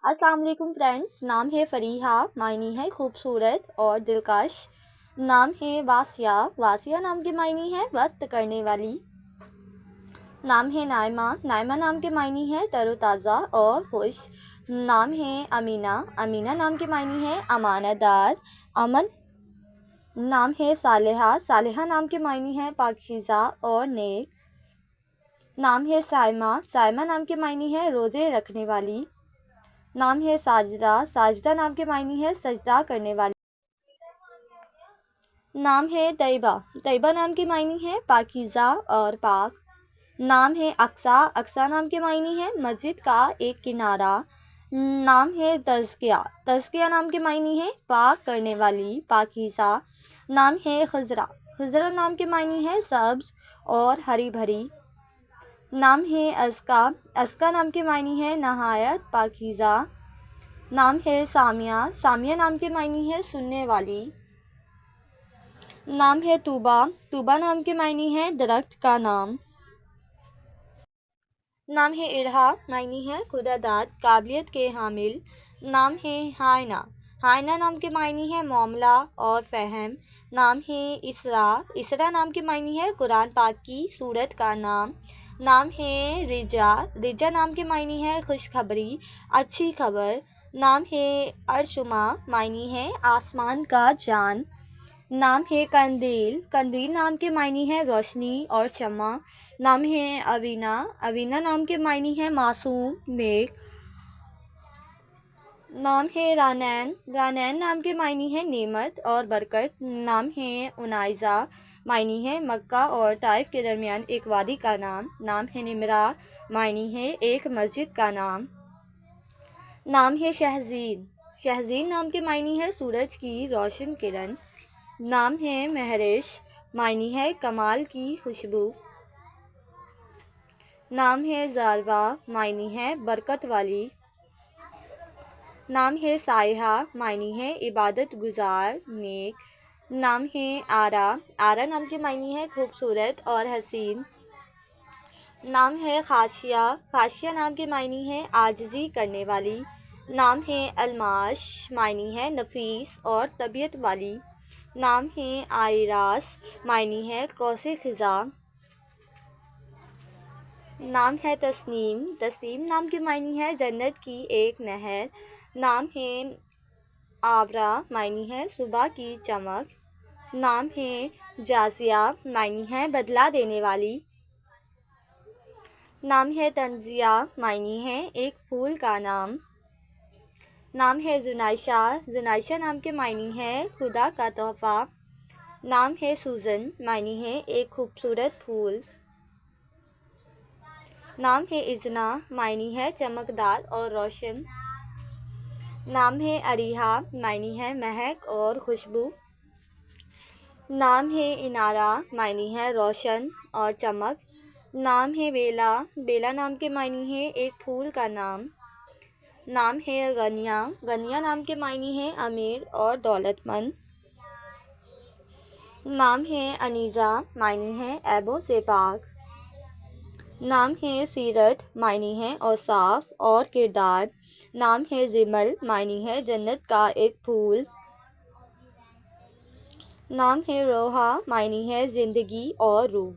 अस्सलाम वालेकुम फ्रेंड्स। नाम है फ़रीहा, मायनी है खूबसूरत और दिलकश। नाम है वासिया, वासिया नाम के मायनी है वस्त करने वाली। नाम है नाइमा, नाइमा नाम के मायनी है तरोताज़ा और खुश। नाम है अमीना, अमीना नाम के मायनी है अमानतदार, अमन। नाम है सालेहा, सालेहा नाम के मायनी है पाकीज़ा और नेक। नाम है साइमा, साइमा नाम के मायनी है रोज़े रखने वाली। नाम है साजिदा, साजिदा नाम के मायनी है सजदा करने वाली। नाम है तैयबा, तैयबा नाम के मायनी है पाकीज़ा और पाक। नाम है अक्सा, अक्सा नाम के मायनी है मस्जिद का एक किनारा। नाम है तज़किया, तज़किया नाम के मायनी है पाक करने वाली, पाकीज़ा। नाम है खज़रा, खज़रा नाम के मायनी है सब्ज़ और हरी भरी। नाम है अज़का, अज़का नाम के मायनी है नहायत पाकीज़ा। नाम है सामिया, सामिया नाम के मायनी है सुनने वाली। नाम है तूबा, तूबा नाम के मायनी है दरख्त का नाम। नाम है इरहा, मायनी है खुदादाद काबिलियत के हामिल। नाम है हायना, हायना नाम के मायनी है मामला और फ़हम। नाम है इसरा, इसरा नाम के मायनी है कुरान पाक की सूरत का नाम। नाम है रिजा, रिजा नाम के मायनी है खुशखबरी, अच्छी खबर। नाम है अर्शुमा, मायनी है आसमान का चाँद। नाम है कंदील, कंदील नाम के मायनी है रोशनी और शम्मा। नाम है अवीना, अवीना नाम के मायनी है मासूम नेक। नाम है रानैन, रानैन नाम के मायनी है नेमत और बरकत। नाम है उनाइज़ा, मायनी है मक्का और ताइफ के दरमियान एक वादी का नाम। नाम है निमरा, मायनी है एक मस्जिद का नाम। नाम है शहज़ीन, शहज़ीन नाम के मायनी है सूरज की रोशन किरण। नाम है महरिश, मायनी है कमाल की खुशबू। नाम है ज़ारवा, मायनी है बरकत वाली। नाम है साइहा, मायनी है इबादत गुजार नेक। नाम है आरा, आरा नाम के मायनी है खूबसूरत और हसीन। नाम है खाशिया, खाशिया नाम के मायनी है आजिज़ी करने वाली। नाम है अलमाश, मायनी है नफीस और तबीयत वाली। नाम है आयरास, मायनी है कौसे ख़िज़ा। नाम है तस्नीम, तस्नीम नाम के मायनी है जन्नत की एक नहर। नाम है आवरा, मायनी है सुबह की चमक। नाम है जाज़िया, मायनी है बदला देने वाली। नाम है तंजिया, मायनी है एक फूल का नाम। नाम है जुनाइशा, जुनाइशा नाम के मायनी है खुदा का तोहफ़ा। नाम है सूज़न, मायनी है एक खूबसूरत फूल। नाम है इज़ना, मायनी है चमकदार और रोशन। नाम है अरीहा, मायनी है महक और खुशबू। नाम है इनारा, मायनी है रोशन और चमक। नाम है बेला, बेला नाम के मायनी है एक फूल का नाम। नाम है गनिया, गनिया नाम के मायनी है अमीर और दौलतमंद। नाम है अनीज़ा, मायनी है ऐबों से पाक। नाम है सीरत, मायनी है औसाफ और किरदार। नाम है जिमल, मायनी है जन्नत का एक फूल। नाम है रोहा, मायनी है ज़िंदगी और रूह।